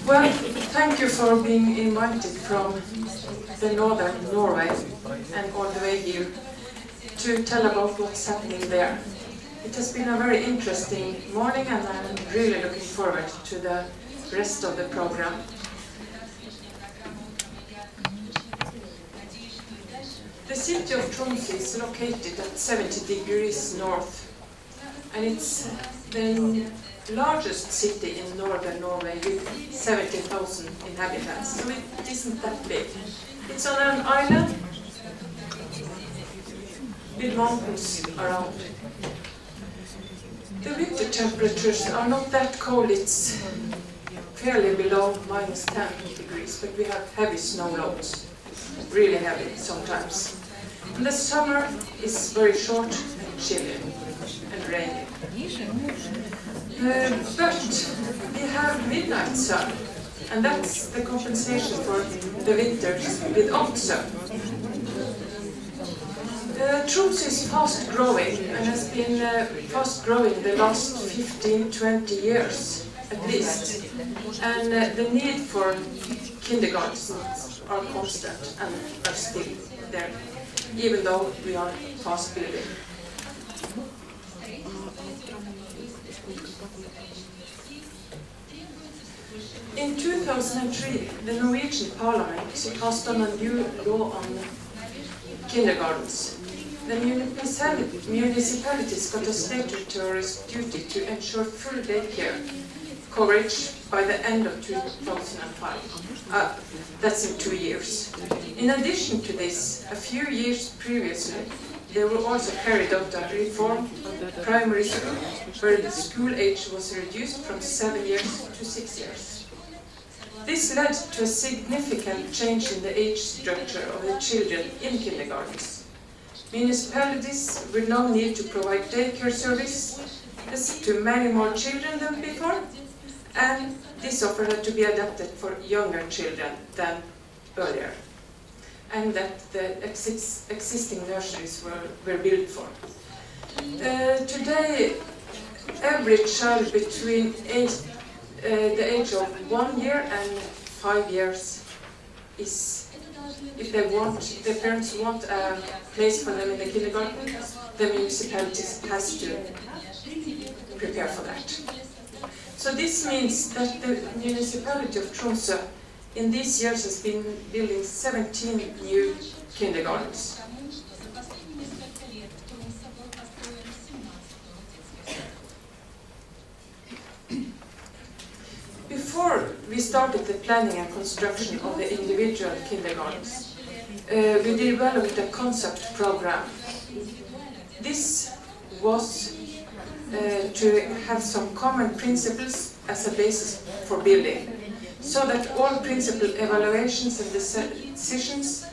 Well, thank you for being invited from the northern Norway and all the way here to tell about what's happening there. It has been a very interesting morning and I'm really looking forward to the rest of the program. The city of Tromsø is located at 70 degrees north, and it's the largest city in northern Norway with 70,000 inhabitants, so it isn't that big. It's on an island with mountains around. The winter temperatures are not that cold, it's fairly below -10 degrees, but we have heavy snow loads, really heavy sometimes. And the summer is very short and chilly and rainy. But we have midnight sun, and that's the compensation for the winters without sun. Tromsø is fast growing and has been fast growing the last 15-20 years at least. And the need for kindergartens are constant and are still there, even though we are fast building. In 2003, the Norwegian Parliament passed on a new law on kindergartens. The municipalities got a statutory duty to ensure full daycare coverage by the end of 2005. That's in 2 years. In addition to this, a few years previously, they were also carried out a reform of the primary school, where the school age was reduced from 7 years to 6 years. This led to a significant change in the age structure of the children in kindergartens. Municipalities will now need to provide daycare services to many more children than before, and this offer had to be adapted for younger children than earlier, and that the existing nurseries were built for. Today, every child between the age of 1 year and 5 years is, if the parents want a place for them in the kindergarten, the municipalities has to prepare for that. So this means that the municipality of Tromsø in these years has been building 17 new kindergartens. Before we started the planning and construction of the individual kindergartens, we developed a concept program. This was to have some common principles as a basis for building, so that all principal evaluations and decisions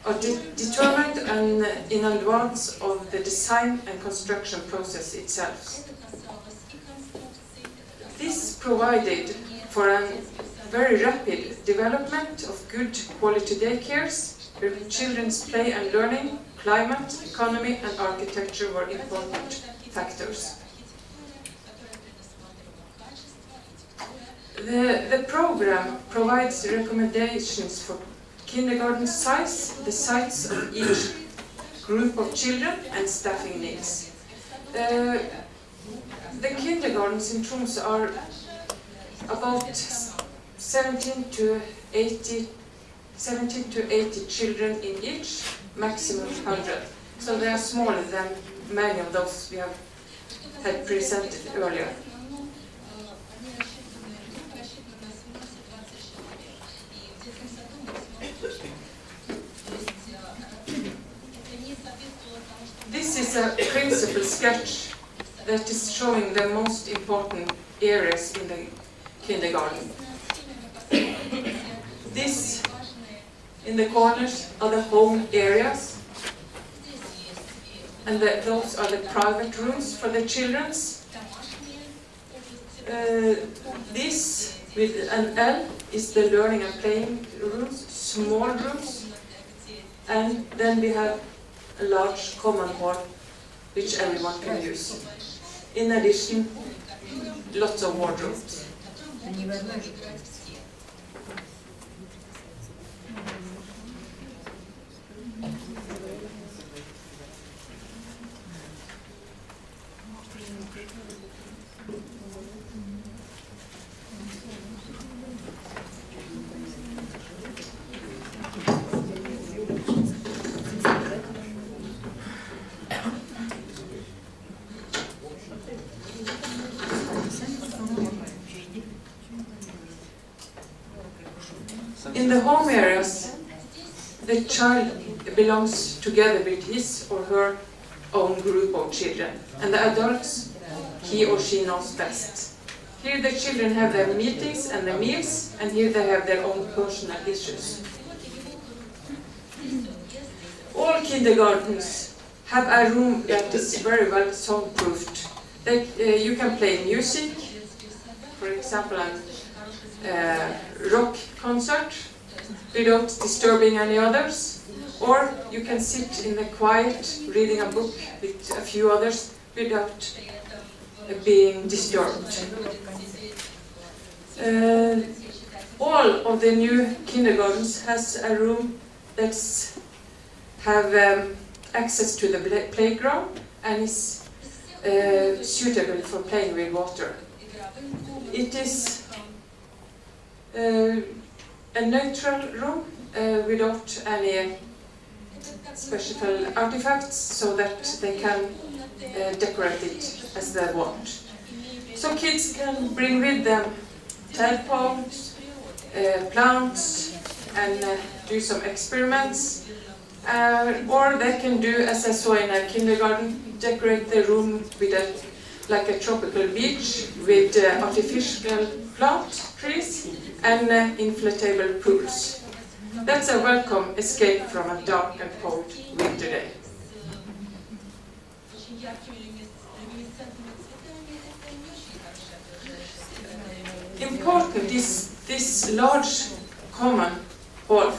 are determined and in advance of the design and construction process itself. This provided for a very rapid development of good quality daycares, where children's play and learning, climate, economy and architecture were important factors. The program provides recommendations for kindergarten size, the size of each group of children and staffing needs. The kindergartens in Tromsø are about 17 to 80 children in each, maximum 100. So they are smaller than many of those we have had presented earlier. This is a principal sketch that is showing the most important areas in the kindergarten. This, in the corners, are the home areas, and those are the private rooms for the children. This, with an L, is the learning and playing rooms, small rooms, and then we have a large common hall which everyone can use. In addition, lots of wardrobes. In the home areas, the child belongs together with his or her own group of children, and the adults he or she knows best. Here the children have their meetings and their meals, and here they have their own personal issues. All kindergartens have a room that is very well soundproofed. You can play music, for example, a rock concert, without disturbing any others, or you can sit in the quiet reading a book with a few others without being disturbed. All of the new kindergartens has a room that's have access to the playground and is suitable for playing with water. It is a neutral room without any special artifacts, so that they can decorate it as they want. So kids can bring with them tadpoles, plants, and do some experiments. Or they can do, as I saw in a kindergarten, decorate the room with like a tropical beach with artificial plant trees and inflatable pools. That's a welcome escape from a dark and cold winter day. Important is this large common hall.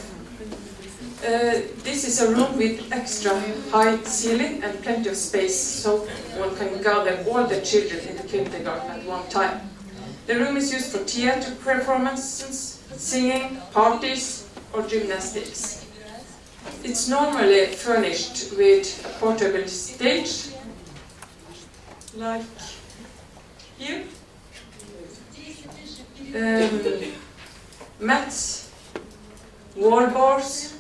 This is a room with extra high ceiling and plenty of space, so one can gather all the children in the kindergarten at one time. The room is used for theater performances, singing, parties, or gymnastics. It's normally furnished with a portable stage, like here, mats, wall bars,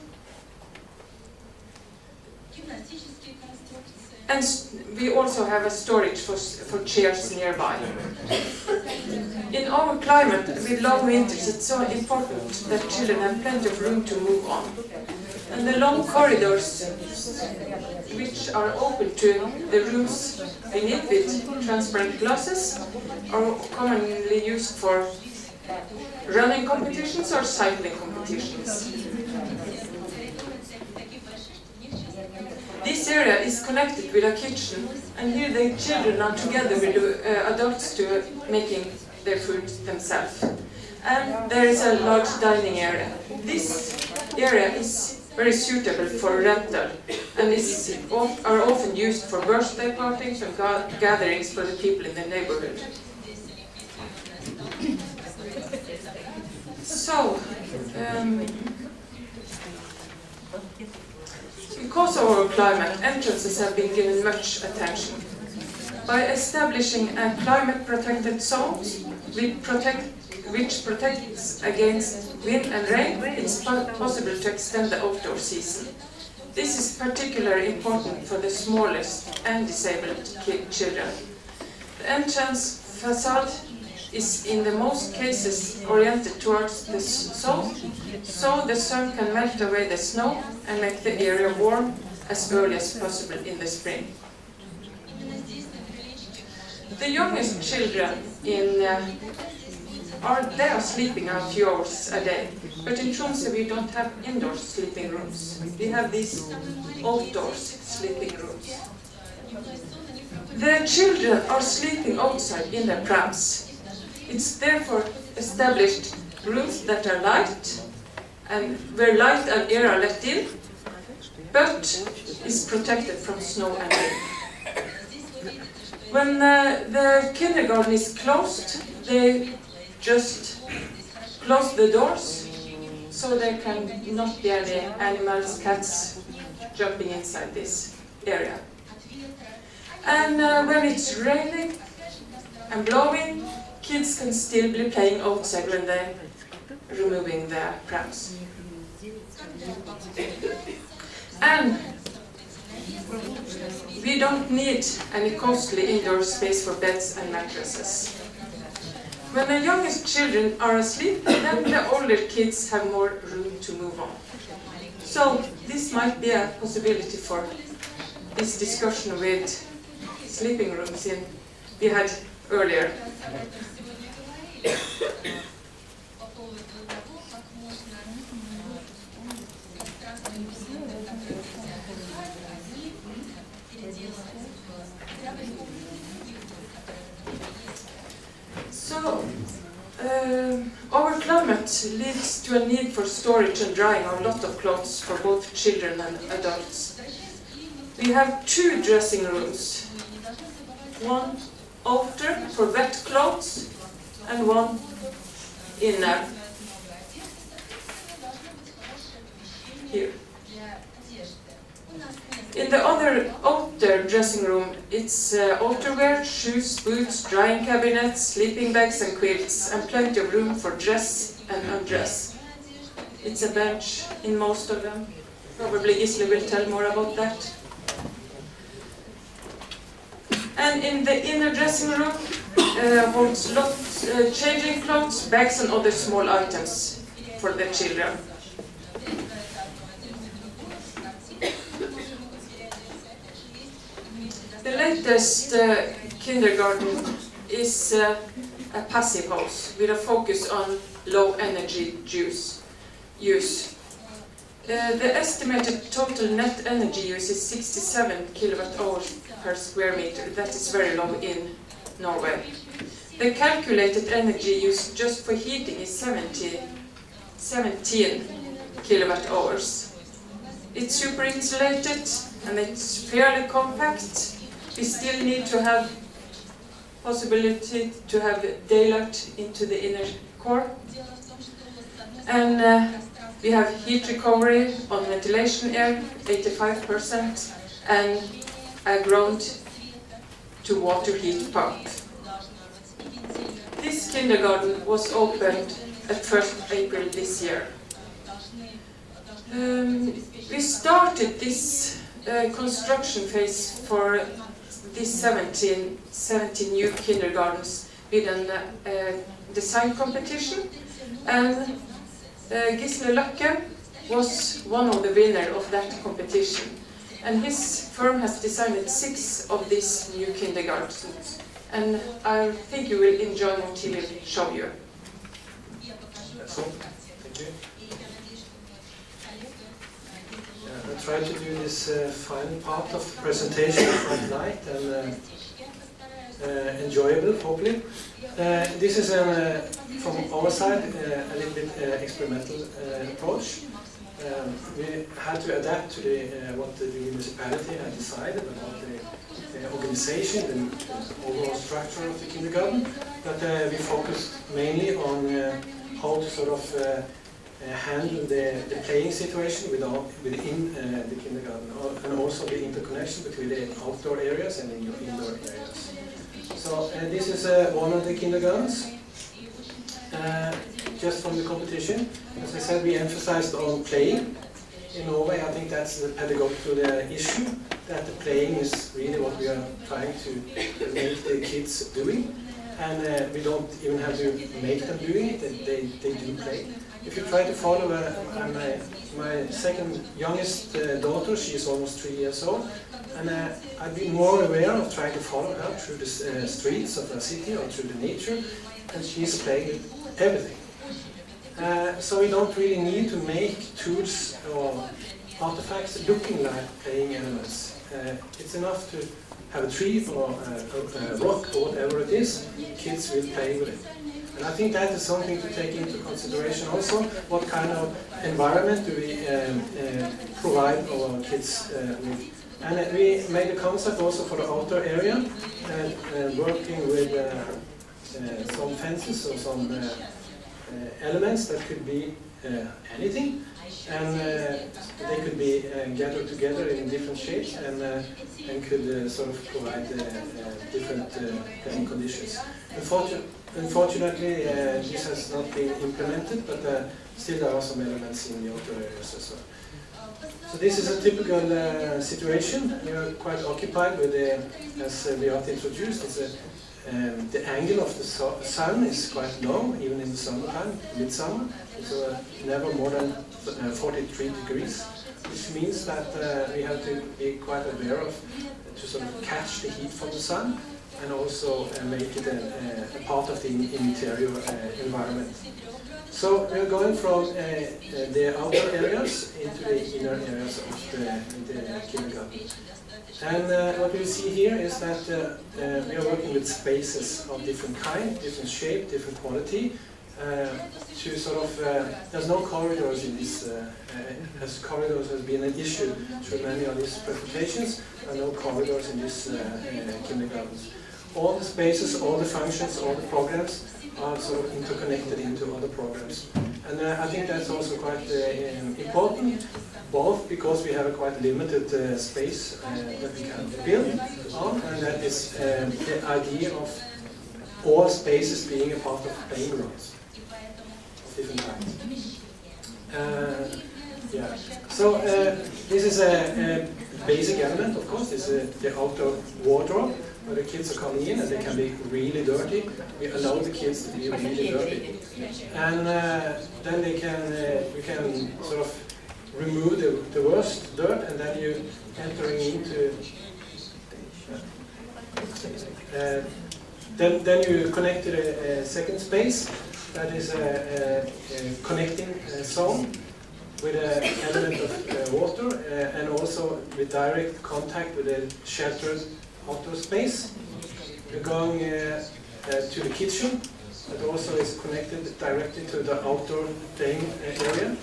and we also have a storage for chairs nearby. In our climate, with long winters, it's so important that children have plenty of room to move on. And the long corridors, which are open to the rooms beneath with transparent glasses, are commonly used for running competitions or cycling competitions. This area is connected with a kitchen, and here the children are together with the adults to making their food themselves. And there is a large dining area. This area is very suitable for rental and are often used for birthday parties and gatherings for the people in the neighborhood. So, because of our climate, entrances have been given much attention. By establishing a climate-protected zone which protects against wind and rain, it's possible to extend the outdoor season. This is particularly important for the smallest and disabled children. The entrance facade is in the most cases oriented towards the south, so the sun can melt away the snow and make the area warm as early as possible in the spring. The youngest children are sleeping a few hours a day, but in Tromsø we don't have indoor sleeping rooms. We have these outdoors sleeping rooms. The children are sleeping outside in their prams. It's therefore established rooms that are light, and where light and air are let in, but is protected from snow and rain. When the kindergarten is closed, the just close the doors so there can not be any animals, cats jumping inside this area. And when it's raining and blowing, kids can still be playing outside when they're removing the prams. And we don't need any costly indoor space for beds and mattresses. When the youngest children are asleep, then the older kids have more room to move on. So this might be a possibility for this discussion with sleeping rooms we had earlier. So, our climate leads to a need for storage and drying of a lot of clothes for both children and adults. We have 2 dressing rooms, one outer for wet clothes and one inner here. In the other outer dressing room, it's outerwear, shoes, boots, drying cabinets, sleeping bags and quilts, and plenty of room for dress and undress. It's a bench in most of them. Probably Gisle will tell more about that. And in the inner dressing room holds changing clothes, bags and other small items for the children. The latest kindergarten is a passive house with a focus on low energy use. The estimated total net energy use is 67 kilowatt hours per square meter. That is very low in Norway. The calculated energy use just for heating is 17 kilowatt hours. It's super insulated and it's fairly compact. We still need to have possibility to have daylight into the inner core. And we have heat recovery on ventilation air, 85%, and a ground to water heat pump. This kindergarten was opened at 1st April this year. We started this construction phase for these 17 new kindergartens with a design competition, and Gisle Løkke was one of the winners of that competition, and his firm has designed 6 of these new kindergartens, and I think you will enjoy what he will show you. Excellent. Thank you. I'll try to do this final part of the presentation quite light and enjoyable, hopefully. This is from our side a little bit experimental approach. We had to adapt to what the municipality had decided about the organization and the overall structure of the kindergarten, but we focused mainly on how to sort of handle the playing situation within the kindergarten, and also the interconnection between the outdoor areas and indoor areas. So this is one of the kindergartens, just from the competition. As I said, we emphasized on playing. In Norway, I think that's the pedagogical issue, that the playing is really what we are trying to make the kids doing. And we don't even have to make them doing it, they do play. If you try to follow my second youngest daughter, she is almost 3 years old, and I've been more aware of trying to follow her through the streets of a city or through the nature, and she's playing with everything. So we don't really need to make tools or artifacts looking like playing elements. It's enough to have a tree or a rock or whatever it is, kids will play with it. And I think that is something to take into consideration also. What kind of environment do we provide our kids with? And we made a concept also for the outer area, working with some fences or some elements that could be anything, and they could be gathered together in different shapes and could sort of provide different playing conditions. Unfortunately, this has not been implemented, but still there are some elements in the outdoor areas as well. So this is a typical situation. We are quite occupied with as Beate introduced, the angle of the sun is quite low, even in the summertime, midsummer. It's never more than 43 degrees, which means that we have to be quite aware of to sort of catch the heat from the sun and also make it a part of the interior environment. So we are going from the outer areas into the inner areas of the kindergarten. And what we see here is that we are working with spaces of different kind, different shape, different quality, to sort of, there's no corridors in this, as corridors has been an issue through many of these presentations, there are no corridors in these kindergartens. All the spaces, all the functions, all the programs are sort of interconnected into other programs. And I think that's also quite important, both because we have a quite limited space that we can build on, and that is the idea of all spaces being a part of playing grounds of different kinds. Yeah. So this is a basic element, of course. This is the outdoor wardrobe, where the kids are coming in and they can be really dirty. We allow the kids to be really dirty. And then we can sort of remove the worst dirt, and then you entering into then you connect to the second space, that is a connecting zone with an element of water and also with direct contact with a sheltered outdoor space. We're going to the kitchen, that also is connected directly to the outdoor playing area.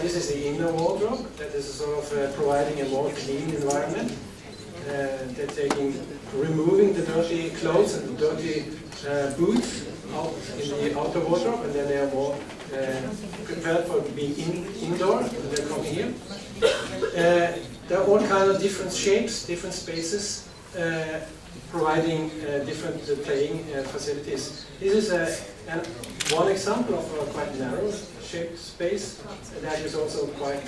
This is the inner wardrobe, that is sort of providing a more clean environment. They're removing the dirty clothes and the dirty boots out in the outer wardrobe, and then they are more prepared for being indoor when they come here. There are all kinds of different shapes, different spaces, providing different playing facilities. This is one example of a quite narrow shaped space that is also quite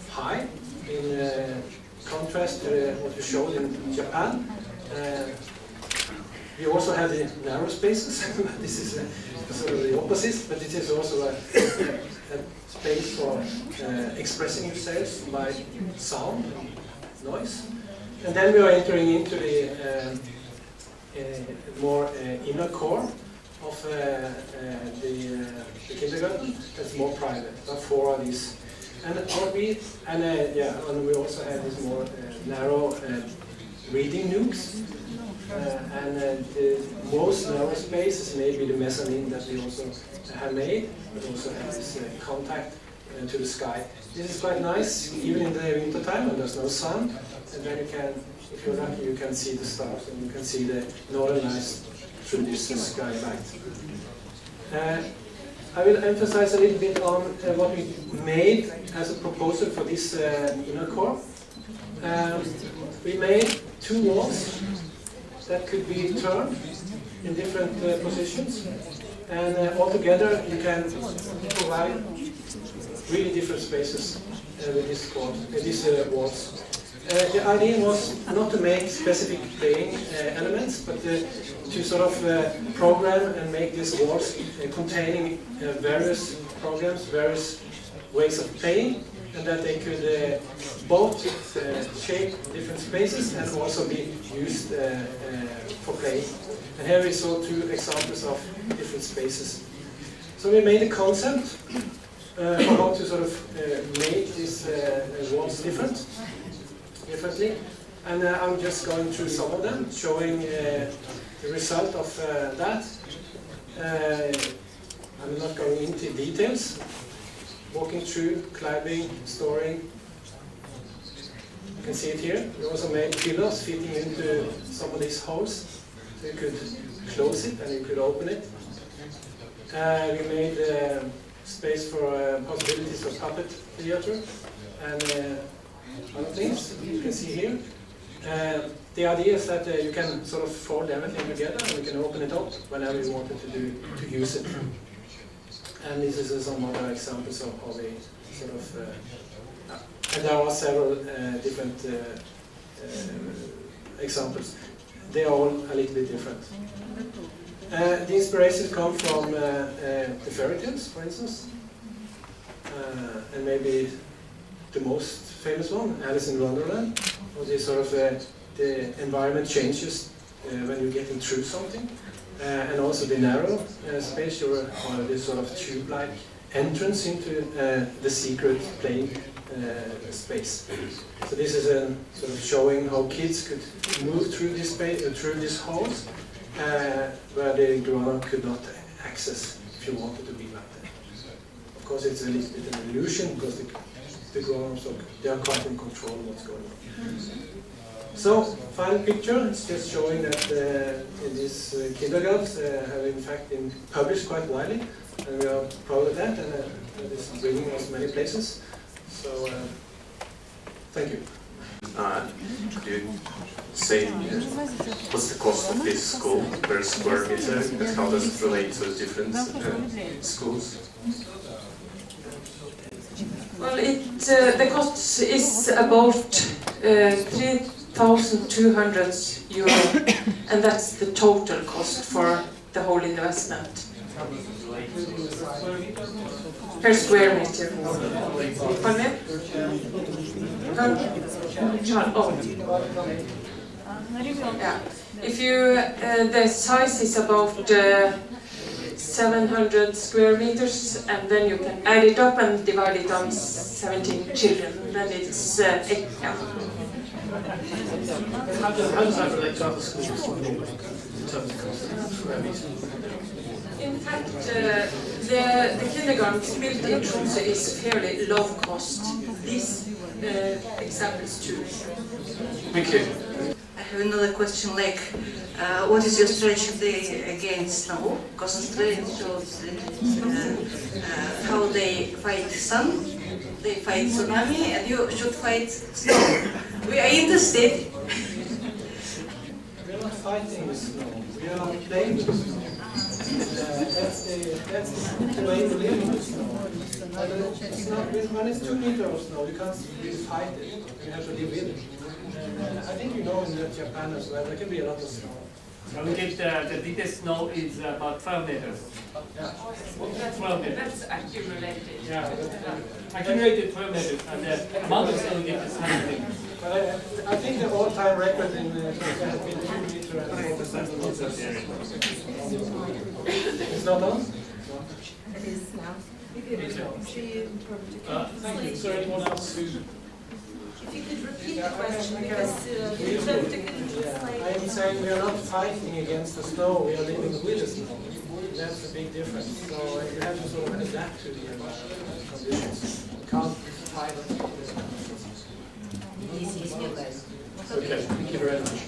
high in contrast to what you showed in Japan. We also have the narrow spaces. This is sort of the opposite, but it is also a space for expressing yourself by sound and noise. And then we are entering into the more inner core of the kindergarten. That's more private. There are 4 of these. And we also have these more narrow reading nooks. And the most narrow space is maybe the mezzanine that we also have made, but also have this contact to the sky. This is quite nice, even in the winter time when there's no sun, and then you can, if you're lucky, you can see the stars and you can see the northern lights through this sky light. I will emphasize a little bit on what we made as a proposal for this inner core. We made 2 walls that could be turned in different positions, and altogether you can provide really different spaces with these walls. The idea was not to make specific playing elements, but to sort of program and make these walls containing various programs, various ways of playing, and that they could both shape different spaces and also be used for play. And here we saw 2 examples of different spaces. So we made a concept for how to sort of make these walls differently. And I'm just going through some of them, showing the result of that. I'm not going into details. Walking through, climbing, storing. You can see it here. We also made pillars fitting into some of these holes, so you could close it and you could open it. We made space for possibilities for puppet theater and other things you can see here. The idea is that you can sort of fold everything together and you can open it up whenever you wanted to use it. And this is some other examples of how we sort of, and there are several different examples. They are all a little bit different. The inspirations come from the fairy tales, for instance, and maybe the most famous one, Alice in Wonderland, or the sort of the environment changes when you're getting through something, and also the narrow space, or this sort of tube-like entrance into the secret playing space. So this is a sort of showing how kids could move through this space, through this house, where the grown-up could not access if you wanted to be like that. Of course, it's a little bit an illusion because the grown-ups they are quite in control of what's going on. So, final picture is just showing that these kindergartens have in fact been published quite widely, and we are proud of that, and it is bringing us many places. So, thank you. Could you say what's the cost of this school per square meter, and how does it relate to different schools? Well, the cost is about 3,200 euro, and that's the total cost for the whole investment. Per square meter. Pardon me? Yeah. If you, the size is about 700 square meters, and then you can add it up and divide it on 17 children. Then it's How does that relate to other schools in terms of cost? In fact, the kindergarten built in Tromsø is fairly low cost. These examples too. Thank you. I have another question, like, what is your strategy against snow? Because Australia shows how they fight sun, they fight tsunami, and you should fight snow. We are interested. We are not fighting with snow, we are playing with snow. That's the way we live in the snow. When it's 2 meters of snow, you can't really fight it, you have to live with it. I think you know in Japan as well, there can be a lot of snow. So we get the biggest snow is about 12 meters. Yeah. 12 meters. That's accumulated. Yeah, accumulated 12 meters, and the amount of snow we get is 100 meters. But I think the all-time record in Japan has been 2 meters and 4 meters. It's not on? It is now. Thank you. Is there anyone else who... If you could repeat the question, because the interpreter couldn't translate. I am saying we are not fighting against the snow, we are living with the snow. That's a big difference. So you have to sort of adapt to the environmental conditions. You can't fight it. Easy as you guys. Okay, thank you very much.